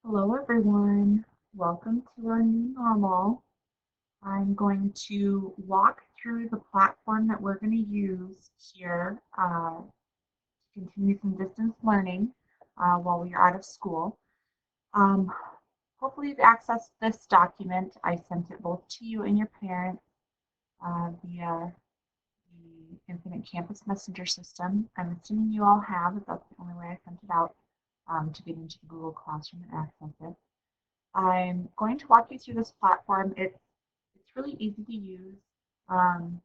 Hello everyone, welcome to our new normal. I'm going to walk through the platform that we're going to use here to continue some distance learning while we are out of school. Um, Hopefully you've accessed this document. I sent it both to you and your parents via the Infinite Campus Messenger system. I'm assuming you all have, if that's the only way I sent it out to get into the Google Classroom and access it. I'm going to walk you through this platform. It's really easy to use, um,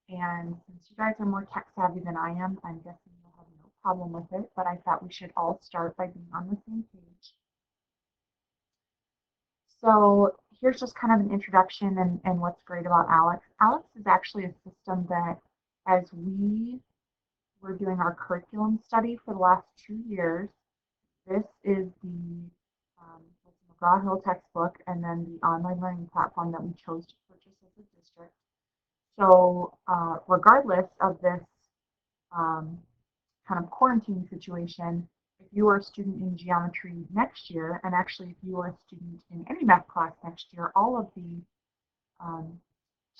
and since you guys are more tech savvy than I am, I'm guessing you'll have no problem with it, but I thought we should all start by being on the same page. So here's just kind of an introduction and what's great about ALEKS. ALEKS is actually a system that, as we were doing our curriculum study for the last 2 years, this is the McGraw-Hill textbook and then the online learning platform that we chose to purchase as a district. So regardless of this kind of quarantine situation, if you are a student in geometry next year, and actually if you are a student in any math class next year, all of the um,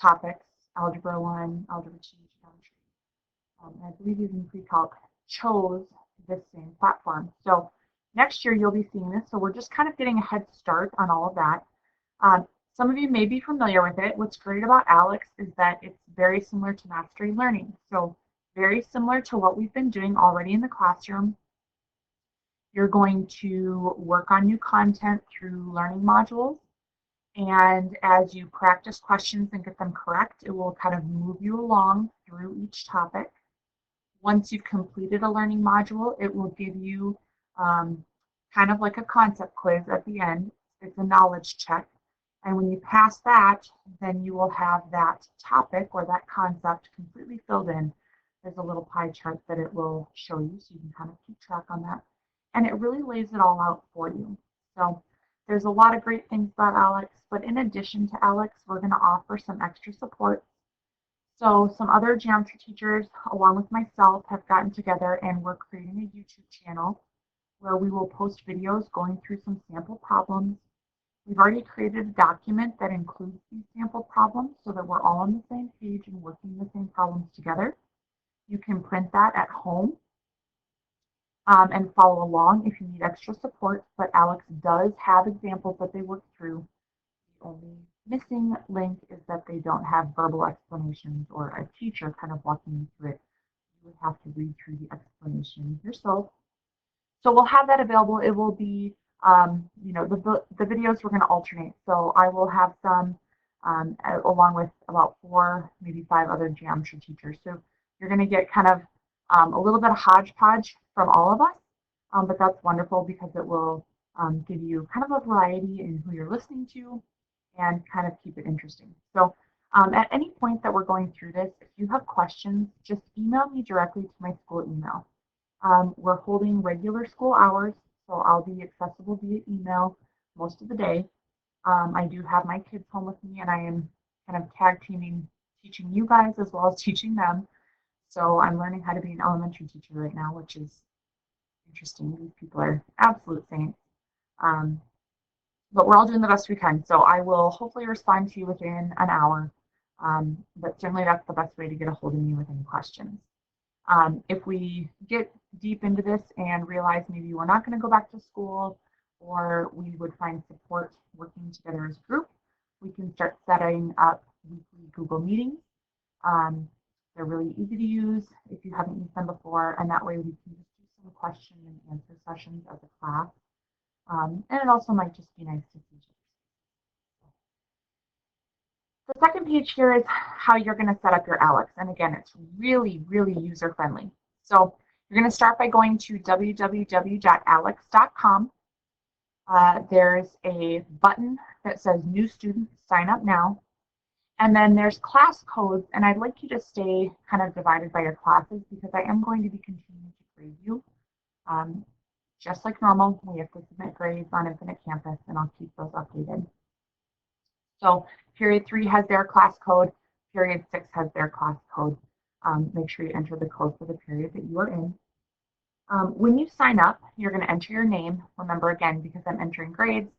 topics, Algebra 1, Algebra 2, Geometry, and I believe even pre-calc, chose this same platform. So next year you'll be seeing this, so we're just kind of getting a head start on all of that. Some of you may be familiar with it. What's great about ALEKS is that it's very similar to Mastery Learning. So very similar to what we've been doing already in the classroom. You're going to work on new content through learning modules. And as you practice questions and get them correct, it will kind of move you along through each topic. Once you've completed a learning module, it will give you kind of like a concept quiz at the end. It's a knowledge check. And when you pass that, then you will have that topic or that concept completely filled in. There's a little pie chart that it will show you, so you can kind of keep track on that. And it really lays it all out for you. So there's a lot of great things about ALEKS, but in addition to ALEKS, we're going to offer some extra support. So some other geometry teachers, along with myself, have gotten together and we're creating a YouTube channel where we will post videos going through some sample problems. We've already created a document that includes these sample problems so that we're all on the same page and working the same problems together. You can print that at home and follow along if you need extra support, but ALEKS does have examples that they work through. The only missing link is that they don't have verbal explanations or a teacher kind of walking you through it. You would have to read through the explanation yourself. So we'll have that available. It will be, the videos we're going to alternate. So I will have some along with about 4, maybe 5 other geometry teachers. So you're going to get kind of a little bit of hodgepodge from all of us, but that's wonderful because it will give you kind of a variety in who you're listening to and kind of keep it interesting. So at any point that we're going through this, if you have questions, just email me directly to my school email. We're holding regular school hours, so I'll be accessible via email most of the day. I do have my kids home with me, and I am kind of tag teaming, teaching you guys as well as teaching them. So I'm learning how to be an elementary teacher right now, which is interesting. These people are absolute saints. But we're all doing the best we can. So I will hopefully respond to you within an hour. But generally, that's the best way to get a hold of me with any questions. If we get deep into this and realize maybe we're not going to go back to school, or we would find support working together as a group, we can start setting up weekly Google meetings. They're really easy to use if you haven't used them before, and that way we can just do some question and answer sessions as a class. And it also might just be nice to see each other. The second page here is how you're going to set up your ALEKS. And again, it's really, really user-friendly. So you're going to start by going to www.aleks.com. There's a button that says New Student, Sign Up Now. And then there's class codes, and I'd like you to stay kind of divided by your classes because I am going to be continuing to grade you. Just like normal, we have to submit grades on Infinite Campus, and I'll keep those updated. So period 3 has their class code, period 6 has their class code. Make sure you enter the code for the period that you are in. When you sign up, you're going to enter your name. Remember, again, because I'm entering grades,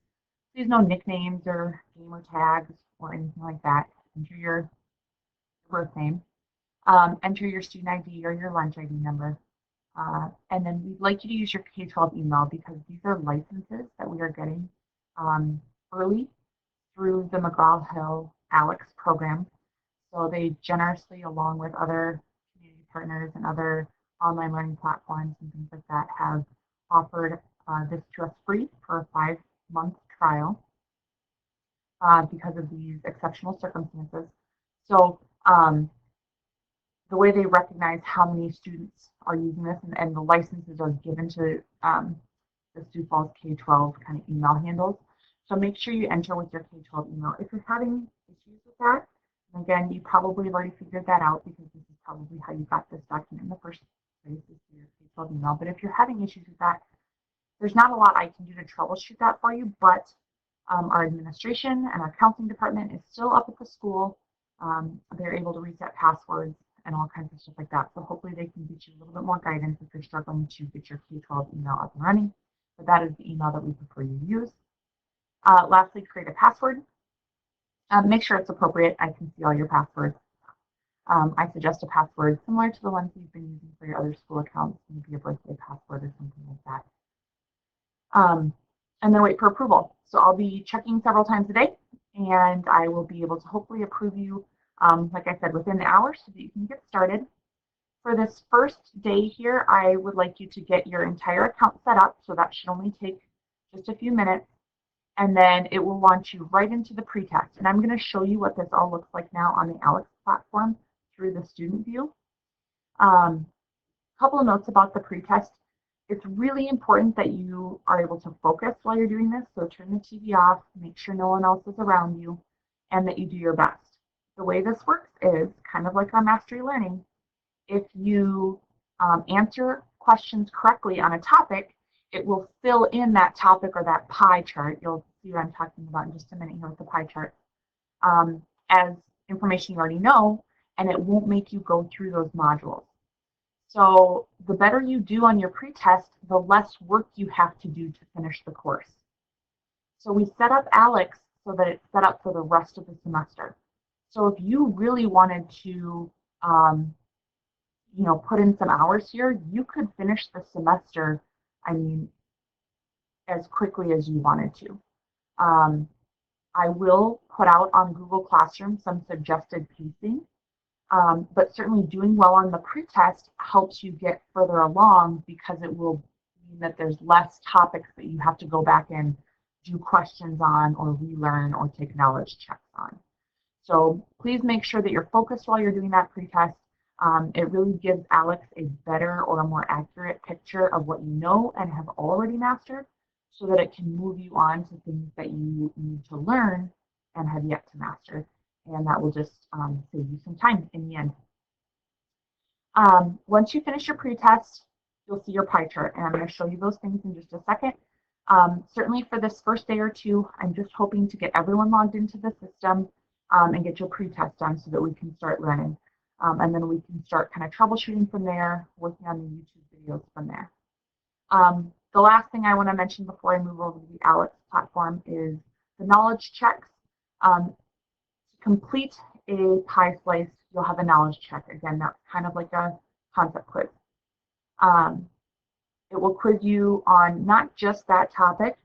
please no nicknames or gamer tags or anything like that. Enter your birth name. Enter your student ID or your lunch ID number. And then we'd like you to use your K-12 email because these are licenses that we are getting early through the McGraw-Hill ALEKS program. So they generously, along with other community partners and other online learning platforms and things like that, have offered this to us free for a 5-month trial because of these exceptional circumstances. So the way they recognize how many students are using this and the licenses are given to the Sioux Falls K-12 kind of email handles. So make sure you enter with your K-12 email. If you're having issues with that, and again, you probably have already figured that out because this is probably how you got this document in the first place, is your K-12 email. But if you're having issues with that, there's not a lot I can do to troubleshoot that for you, but our administration and our counseling department is still up at the school. They're able to reset passwords and all kinds of stuff like that. So hopefully they can get you a little bit more guidance if you're struggling to get your K-12 email up and running. But that is the email that we prefer you use. Lastly, create a password. Make sure it's appropriate. I can see all your passwords. I suggest a password similar to the ones you've been using for your other school accounts, maybe a birthday password or something like that. And then wait for approval. So I'll be checking several times a day, and I will be able to hopefully approve you, like I said, within the hour so that you can get started. For this first day here, I would like you to get your entire account set up, so that should only take just a few minutes, and then it will launch you right into the pretest. And I'm going to show you what this all looks like now on the ALEKS platform through the student view. Couple of notes about the pretest. It's really important that you are able to focus while you're doing this, so turn the TV off, make sure no one else is around you, and that you do your best. The way this works is kind of like our mastery learning. If you answer questions correctly on a topic, it will fill in that topic or that pie chart. You'll see what I'm talking about in just a minute here with the pie chart as information you already know, and it won't make you go through those modules. So the better you do on your pretest, the less work you have to do to finish the course. So we set up ALEKS so that it's set up for the rest of the semester. So if you really wanted to put in some hours here, you could finish the semester, as quickly as you wanted to. I will put out on Google Classroom some suggested pacing, but certainly doing well on the pretest helps you get further along because it will mean that there's less topics that you have to go back and do questions on or relearn or take knowledge checks on. So please make sure that you're focused while you're doing that pretest. It really gives ALEKS a better or a more accurate picture of what you know and have already mastered so that it can move you on to things that you need to learn and have yet to master. And that will just save you some time in the end. Once you finish your pretest, you'll see your pie chart, and I'm going to show you those things in just a second. Certainly for this first day or two, I'm just hoping to get everyone logged into the system and get your pretest done so that we can start learning. And then we can start kind of troubleshooting from there, working on the YouTube videos from there. The last thing I want to mention before I move over to the ALEKS platform is the knowledge checks. To complete a pie slice, you'll have a knowledge check. Again, that's kind of like a concept quiz. It will quiz you on not just that topic,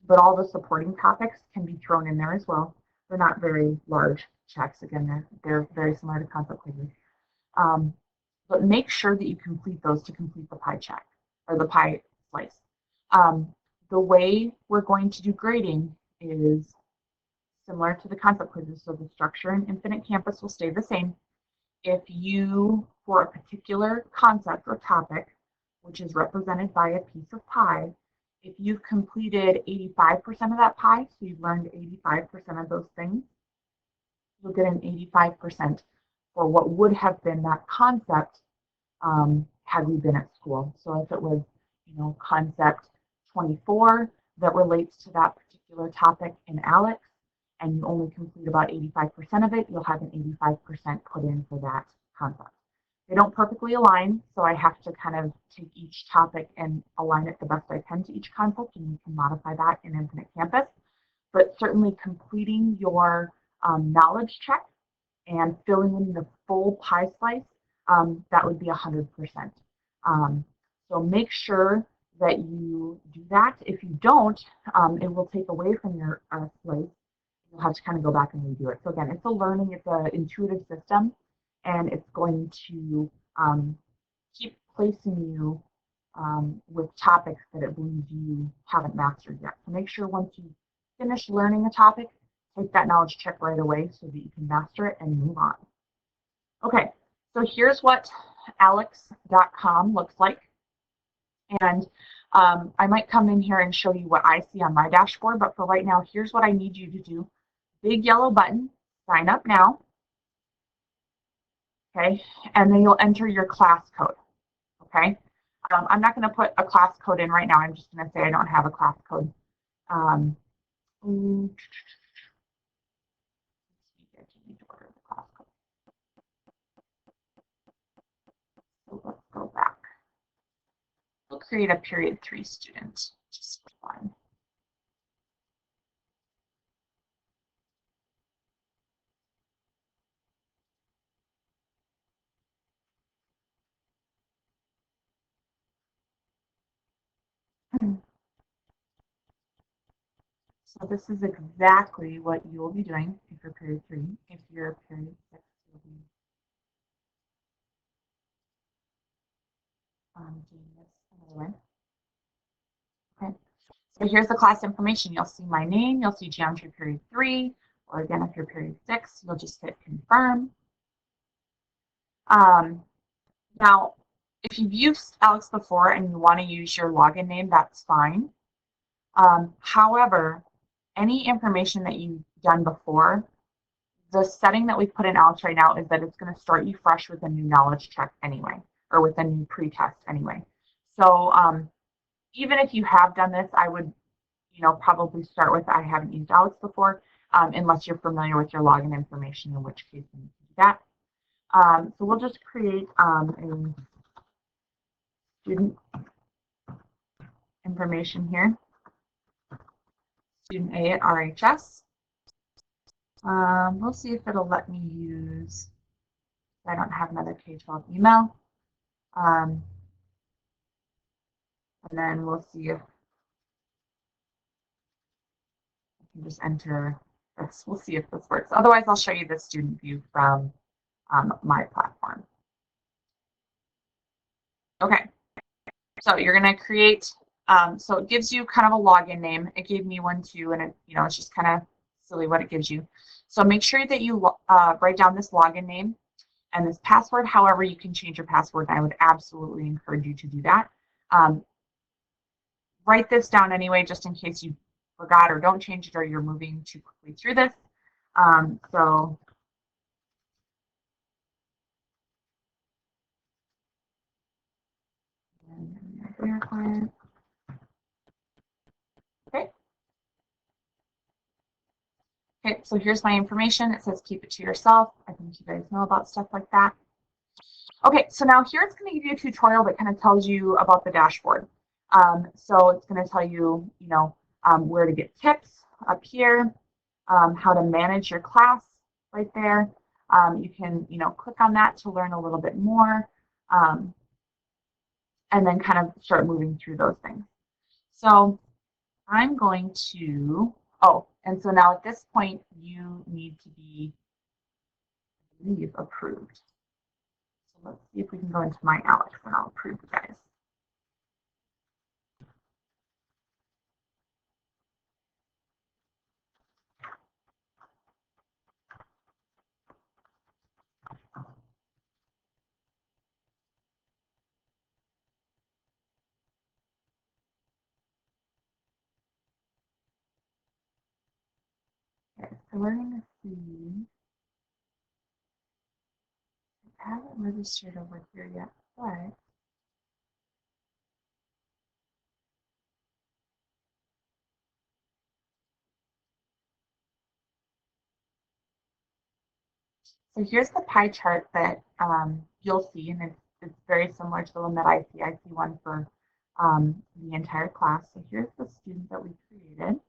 but all the supporting topics can be thrown in there as well. They're not very large checks. Again, they're very similar to concept quizzes. But make sure that you complete those to complete the pie check or the pie slice. The way we're going to do grading is similar to the concept quizzes. So the structure in Infinite Campus will stay the same. If you, for a particular concept or topic, which is represented by a piece of pie, if you've completed 85% of that pie, so you've learned 85% of those things, you'll get an 85% for what would have been that concept had we been at school. So if it was, concept 24 that relates to that particular topic in ALEKS, and you only complete about 85% of it, you'll have an 85% put in for that concept. They don't perfectly align, so I have to kind of take each topic and align it the best I can to each concept, and you can modify that in Infinite Campus. But certainly completing your knowledge check and filling in the full pie slice, that would be 100%. So make sure that you do that. If you don't, it will take away from your slice. You'll have to kind of go back and redo it. So again, it's a learning, it's an intuitive system, and it's going to keep placing you with topics that it believes you haven't mastered yet. So make sure once you finish learning a topic, take that knowledge check right away so that you can master it and move on. Okay, so here's what ALEKS.com looks like. And I might come in here and show you what I see on my dashboard, but for right now, here's what I need you to do. Big yellow button, sign up now. Okay, and then you'll enter your class code. Okay, I'm not going to put a class code in right now. I'm just going to say I don't have a class code. So let's go back. We'll create a period 3 student just for fun. So this is exactly what you will be doing if you're period 3. If you're period 6, you'll be doing this another way. Okay. So here's the class information. You'll see my name. You'll see geometry period 3. Or again, if you're period 6, you'll just hit confirm. Now, if you've used ALEKS before and you want to use your login name, that's fine. However, any information that you've done before, the setting that we put in ALEKS right now is that it's going to start you fresh with a new knowledge check anyway, or with a new pretest anyway. So even if you have done this, I would, probably start with I haven't used ALEKS before, unless you're familiar with your login information, in which case you need to do that. So we'll just create a student information here. Student A at RHS. We'll see if it'll let me use, I don't have another K-12 email. And then we'll see if I can just enter this. We'll see if this works. Otherwise, I'll show you the student view from my platform. Okay, so you're going to create, so it gives you kind of a login name. It gave me one too, and it, it's just kind of silly what it gives you. So make sure that you write down this login name and this password. However, you can change your password, and I would absolutely encourage you to do that. Write this down anyway, just in case you forgot or don't change it or you're moving too quickly through this. So okay. Okay, so here's my information. It says keep it to yourself. I think you guys know about stuff like that. Okay, so now here it's going to give you a tutorial that kind of tells you about the dashboard. So it's going to tell you, where to get tips up here, how to manage your class right there. You can, click on that to learn a little bit more, and then kind of start moving through those things. So I'm going to, and so now at this point, you need to be, I believe, approved. So let's see if we can go into my ALEKS and I'll approve you guys. Okay, so we're going to see, I haven't registered over here yet, but so here's the pie chart that you'll see, and it's very similar to the one that I see. I see one for the entire class. So here's the student that we created.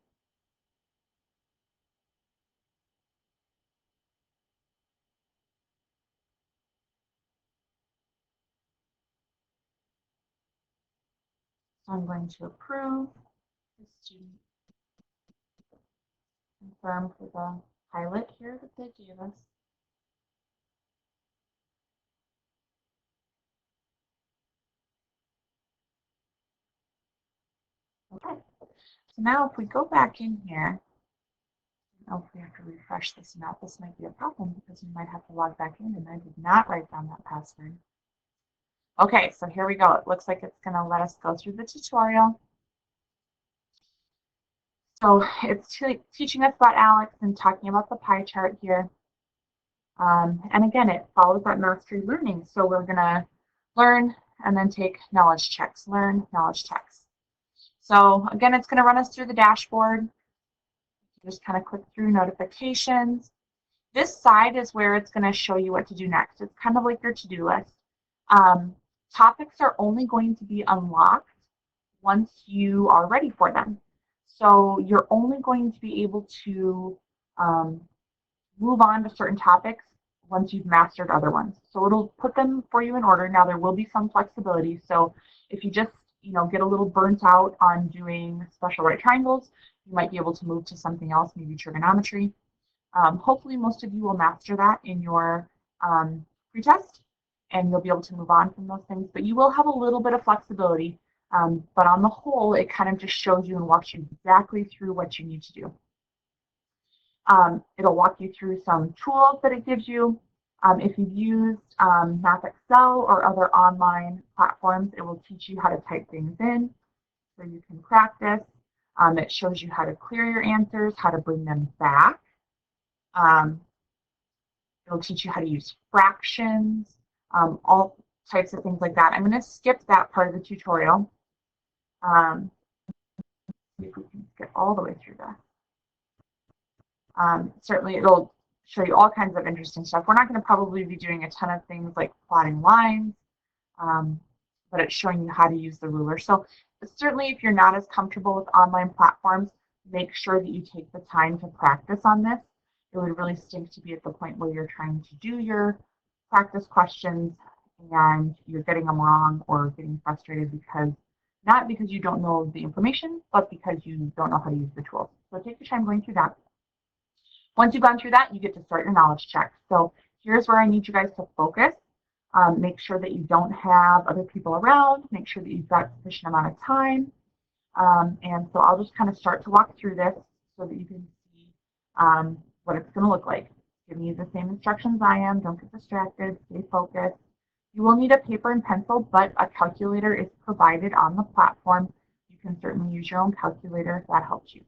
So I'm going to approve the student, confirm for the pilot here that they gave us. Okay, so now if we go back in here, oh, if we have to refresh this or not, this might be a problem because we might have to log back in, and I did not write down that password. Okay, so here we go. It looks like it's going to let us go through the tutorial. So it's teaching us about ALEKS and talking about the pie chart here. And again, it follows that mastery learning. So we're going to learn and then take knowledge checks, learn, knowledge checks. So again, it's going to run us through the dashboard. Just kind of click through notifications. This side is where it's going to show you what to do next. It's kind of like your to-do list. Topics are only going to be unlocked once you are ready for them. So you're only going to be able to move on to certain topics once you've mastered other ones. So it'll put them for you in order. Now there will be some flexibility. So if you just get a little burnt out on doing special right triangles, you might be able to move to something else, maybe trigonometry. Hopefully most of you will master that in your pretest, and you'll be able to move on from those things. But you will have a little bit of flexibility. But on the whole, it kind of just shows you and walks you exactly through what you need to do. It'll walk you through some tools that it gives you. If you've used Math Excel or other online platforms, it will teach you how to type things in so you can practice. It shows you how to clear your answers, how to bring them back. It'll teach you how to use fractions, all types of things like that. I'm going to skip that part of the tutorial. See if we can skip all the way through that. Certainly, it'll show you all kinds of interesting stuff. We're not going to probably be doing a ton of things like plotting lines, but it's showing you how to use the ruler. So certainly, if you're not as comfortable with online platforms, make sure that you take the time to practice on this. It would really stink to be at the point where you're trying to do your practice questions and you're getting them wrong or getting frustrated because not because you don't know the information, but because you don't know how to use the tools. So take your time going through that. Once you've gone through that, you get to start your knowledge check. So here's where I need you guys to focus. Make sure that you don't have other people around. Make sure that you've got sufficient amount of time. And so I'll just kind of start to walk through this so that you can see what it's going to look like. Give me the same instructions I am. Don't get distracted. Stay focused. You will need a paper and pencil, but a calculator is provided on the platform. You can certainly use your own calculator if that helps you.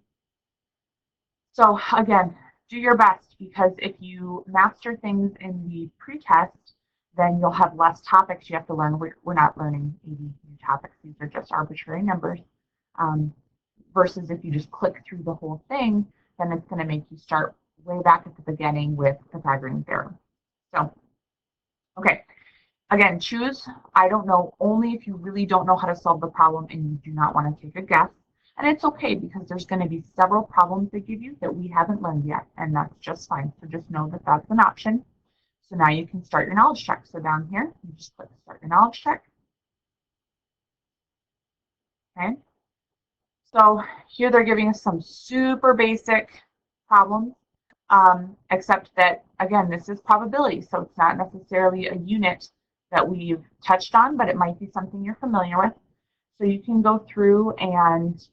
So again, do your best, because if you master things in the pretest, then you'll have less topics you have to learn. We're not learning 80 new topics. These are just arbitrary numbers. Versus if you just click through the whole thing, then it's going to make you start way back at the beginning with Pythagorean theorem. So, okay. Again, choose I don't know only if you really don't know how to solve the problem and you do not want to take a guess. And it's okay, because there's going to be several problems they give you that we haven't learned yet, and that's just fine. So just know that that's an option. So now you can start your knowledge check. So down here, you just click start your knowledge check. Okay. So here they're giving us some super basic problems, except that, again, this is probability. So it's not necessarily a unit that we've touched on, but it might be something you're familiar with. So you can go through and,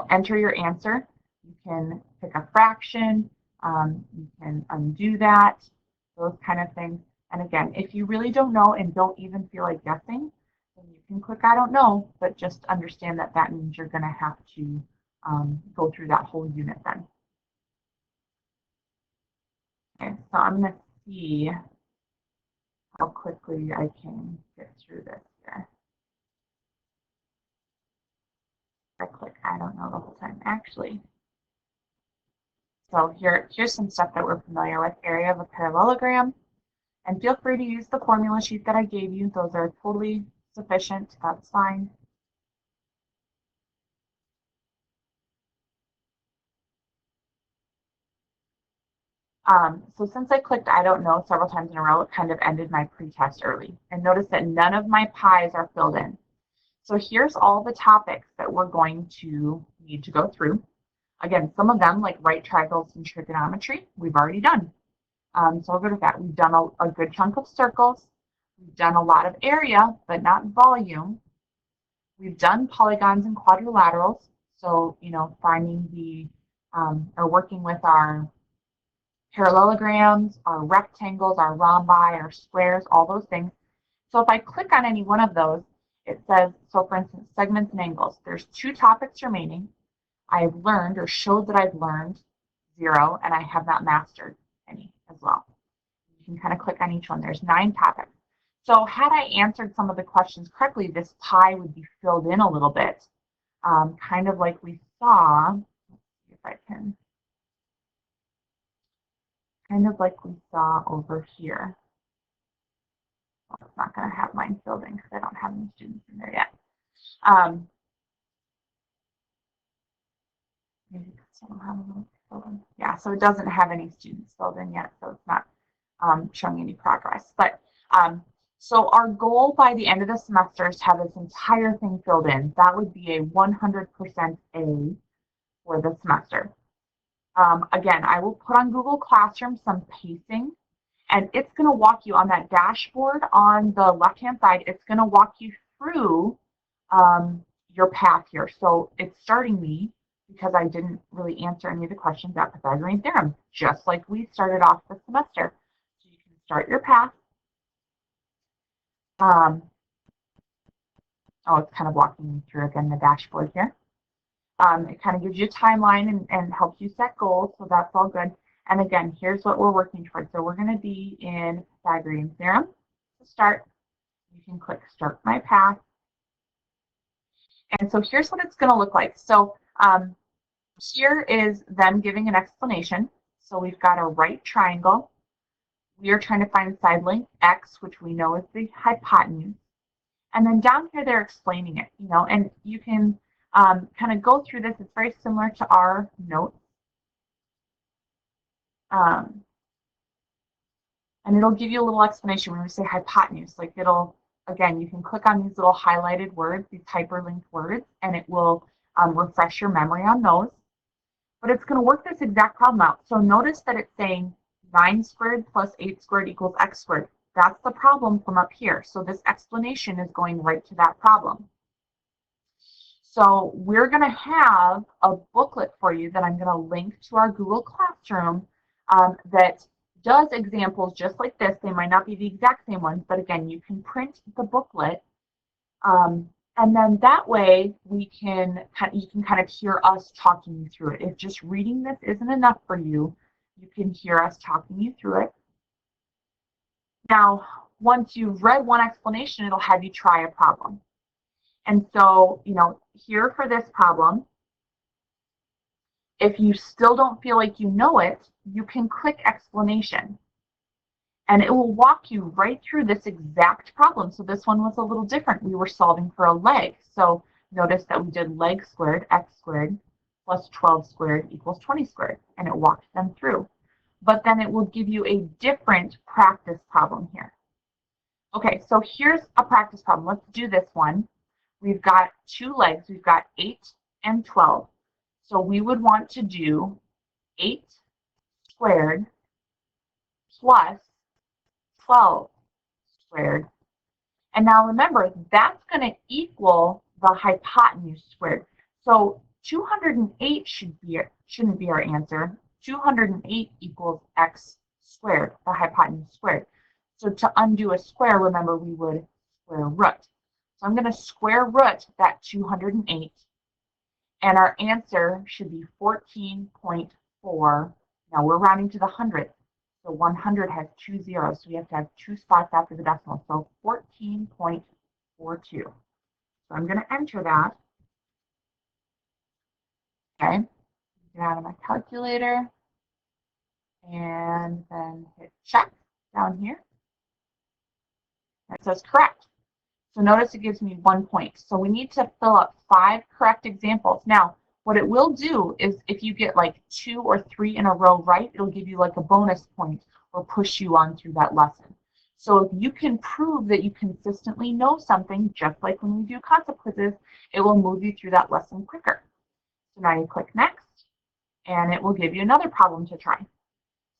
enter your answer. You can pick a fraction. You can undo that, those kind of things. And again, if you really don't know and don't even feel like guessing, then you can click I don't know, but just understand that that means you're going to have to go through that whole unit then. Okay, so I'm going to see how quickly I can get through this here. I click I don't know the whole time, actually. So here's some stuff that we're familiar with. Area of a parallelogram. And feel free to use the formula sheet that I gave you. Those are totally sufficient. That's fine. So since I clicked I don't know several times in a row, it kind of ended my pretest early. And notice that none of my pies are filled in. So here's all the topics that we're going to need to go through. Again, some of them, like right triangles and trigonometry, we've already done. So I'll go to that. We've done a good chunk of circles. We've done a lot of area, but not volume. We've done polygons and quadrilaterals. So, finding or working with our parallelograms, our rectangles, our rhombi, our squares, all those things. So if I click on any one of those, it says, so for instance, segments and angles. There's 2 topics remaining. I've learned or showed that I've learned 0, and I have not mastered any as well. You can kind of click on each one. There's 9 topics. So had I answered some of the questions correctly, this pie would be filled in a little bit, kind of like we saw. Let's see if I can. Kind of like we saw over here. Well, it's not going to have mine filled in because I don't have any students in there yet. Maybe because I don't have them filled in. Yeah, so it doesn't have any students filled in yet, so it's not showing any progress. But so our goal by the end of the semester is to have this entire thing filled in. That would be a 100% A for the semester. Again, I will put on Google Classroom some pacing, and it's going to walk you on that dashboard on the left-hand side. It's going to walk you through your path here. So it's starting me because I didn't really answer any of the questions at Pythagorean theorem, just like we started off the semester. So you can start your path. Oh, it's kind of walking me through again the dashboard here. It kind of gives you a timeline and helps you set goals, so that's all good. And again, here's what we're working towards. So we're going to be in Pythagorean theorem to start. You can click Start My Path. And so here's what it's going to look like. So here is them giving an explanation. So we've got a right triangle. We are trying to find side length x, which we know is the hypotenuse. And then down here, they're explaining it, and you can kind of go through this. It's very similar to our notes. And it'll give you a little explanation when we say hypotenuse. Like again, you can click on these little highlighted words, these hyperlinked words, and it will refresh your memory on those. But it's going to work this exact problem out. So notice that it's saying 9 squared plus 8 squared equals x squared. That's the problem from up here. So this explanation is going right to that problem. So we're going to have a booklet for you that I'm going to link to our Google Classroom that does examples just like this. They might not be the exact same ones, but again, you can print the booklet. And then that way you can kind of hear us talking you through it. If just reading this isn't enough for you, you can hear us talking you through it. Now, once you've read one explanation, it'll have you try a problem. And so, here for this problem, if you still don't feel like you know it, you can click explanation. And it will walk you right through this exact problem. So this one was a little different. We were solving for a leg. So notice that we did leg squared, x squared, plus 12 squared equals 20 squared. And it walked them through. But then it will give you a different practice problem here. Okay, so here's a practice problem. Let's do this one. We've got 2 legs. We've got 8 and 12. So we would want to do 8 squared plus 12 squared. And now remember, that's going to equal the hypotenuse squared. So 208 shouldn't be our answer. 208 equals x squared, the hypotenuse squared. So to undo a square, remember, we would square root. So I'm going to square root that 208. And our answer should be 14.4. Now we're rounding to the hundredth. So 100 has 2 zeros, so we have to have 2 spots after the decimal. So 14.42. So I'm going to enter that. Okay, get out of my calculator and then hit check down here. It says correct. So notice it gives me 1 point. So we need to fill up 5 correct examples. Now, what it will do is if you get like 2 or 3 in a row right, it'll give you like a bonus point or push you on through that lesson. So if you can prove that you consistently know something, just like when we do concept quizzes, it will move you through that lesson quicker. So now you click next, and it will give you another problem to try.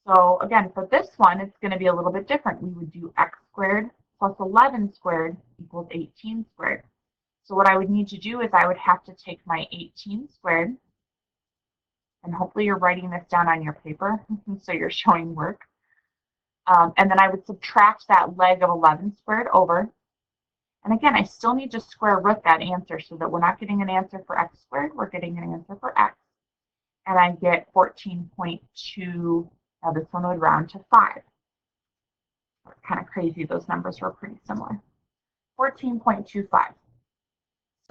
So again, for this one, it's going to be a little bit different. We would do x squared plus 11 squared equals 18 squared. So what I would need to do is I would have to take my 18 squared, and hopefully you're writing this down on your paper, so you're showing work. And then I would subtract that leg of 11 squared over. And again, I still need to square root that answer so that we're not getting an answer for x squared, we're getting an answer for x. And I get 14.2. Now this one would round to 5. It's kind of crazy, those numbers were pretty similar. 14.25.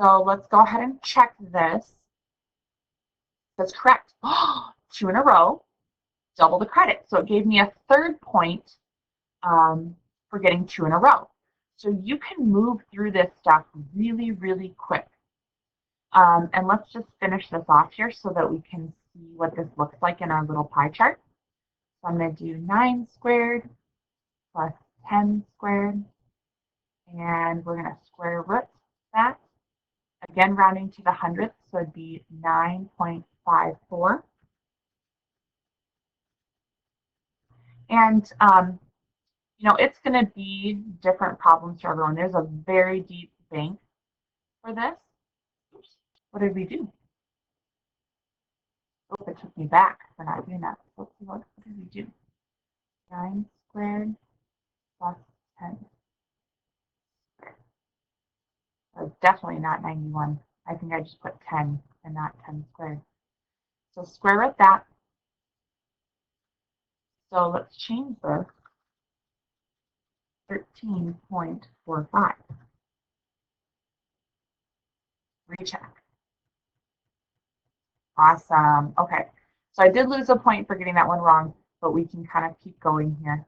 So let's go ahead and check this. That's correct. 2 in a row, double the credit. So it gave me a 3rd point for getting 2 in a row. So you can move through this stuff really, really quick. And let's just finish this off here so that we can see what this looks like in our little pie chart. So I'm going to do 9 squared plus 10 squared, and we're going to square root that. Again, rounding to the hundredths, so it'd be 9.54. And, you know, it's going to be different problems for everyone. There's a very deep bank for this. Oops, what did we do? Oh, it took me back for not doing that. Let's see, what did we do? 9 squared plus 10 squared. So definitely not 91. I think I just put 10 and not 10 squared. So square root that. So let's change this. 13.45. Recheck. Awesome. Okay. So I did lose a point for getting that one wrong, but we can kind of keep going here.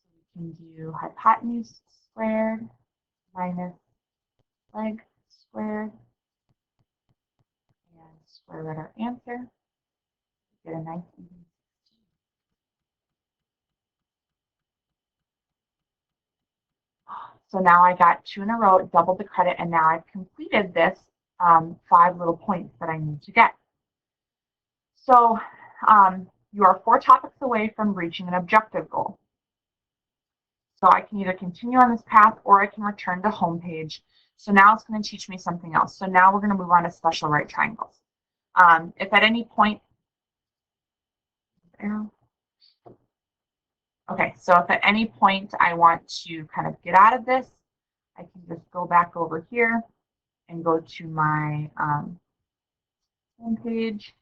So we can do hypotenuse squared minus leg squared and square root our answer. Get a nice even 16. So now I got 2 in a row, doubled the credit, and now I've completed this 5 little points that I need to get. So you are 4 topics away from reaching an objective goal. So I can either continue on this path or I can return to home page. So now it's going to teach me something else. So now we're going to move on to special right triangles. If at any point, okay, so if at any point I want to kind of get out of this, I can just go back over here and go to my home page.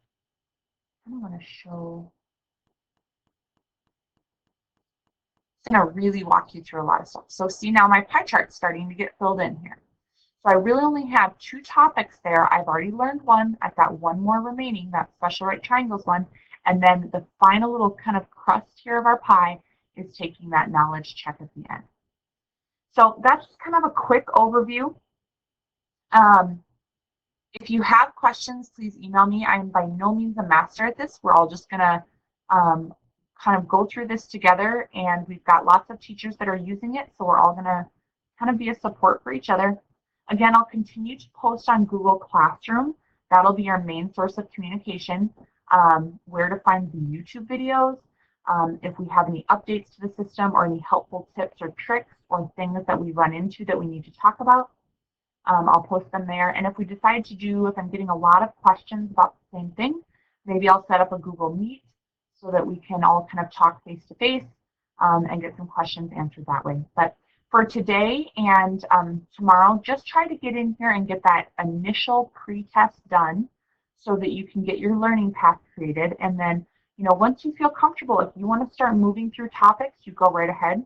I don't want to show. It's going to really walk you through a lot of stuff. So see, now my pie chart's starting to get filled in here. So I really only have 2 topics there. I've already learned one. I've got 1 more remaining, that special right triangles one. And then the final little kind of crust here of our pie is taking that knowledge check at the end. So that's kind of a quick overview. If you have questions, please email me. I'm by no means a master at this. We're all just going to kind of go through this together, and we've got lots of teachers that are using it, so we're all going to kind of be a support for each other. Again, I'll continue to post on Google Classroom. That'll be our main source of communication. Where to find the YouTube videos, if we have any updates to the system or any helpful tips or tricks or things that we run into that we need to talk about. I'll post them there. And if we decide to do, if I'm getting a lot of questions about the same thing, maybe I'll set up a Google Meet so that we can all kind of talk face to face and get some questions answered that way. But for today and tomorrow, just try to get in here and get that initial pre-test done so that you can get your learning path created. And then, you know, once you feel comfortable, if you want to start moving through topics, you go right ahead.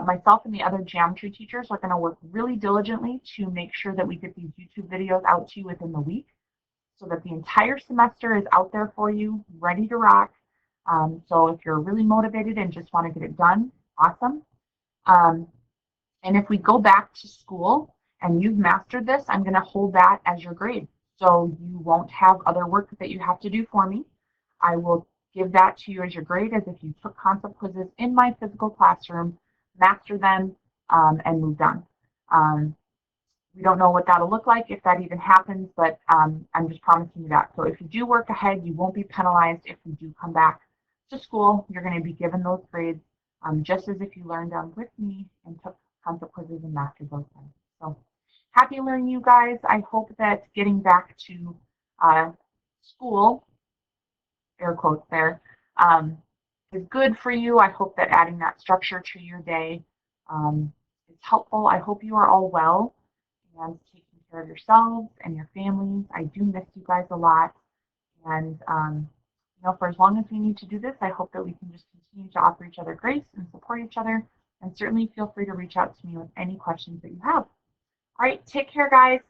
Myself and the other geometry teachers are going to work really diligently to make sure that we get these YouTube videos out to you within the week so that the entire semester is out there for you, ready to rock. So if you're really motivated and just want to get it done, Awesome. And if we go back to school and you've mastered this, I'm going to hold that as your grade. So you won't have other work that you have to do for me. I will give that to you as your grade as if you took concept quizzes in my physical classroom, mastered them, and moved on. We don't know what that'll look like if that even happens, but I'm just promising you that. So if you do work ahead, you won't be penalized if you do come back to school. You're going to be given those grades just as if you learned with me and took concept quizzes and mastered those things. So happy learning, you guys. I hope that getting back to school, air quotes there, is good for you. I hope that adding that structure to your day is helpful. I hope you are all well and taking care of yourselves and your families. I do miss you guys a lot. And, for as long as we need to do this, I hope that we can just continue to offer each other grace and support each other. And certainly feel free to reach out to me with any questions that you have. All right, take care, guys.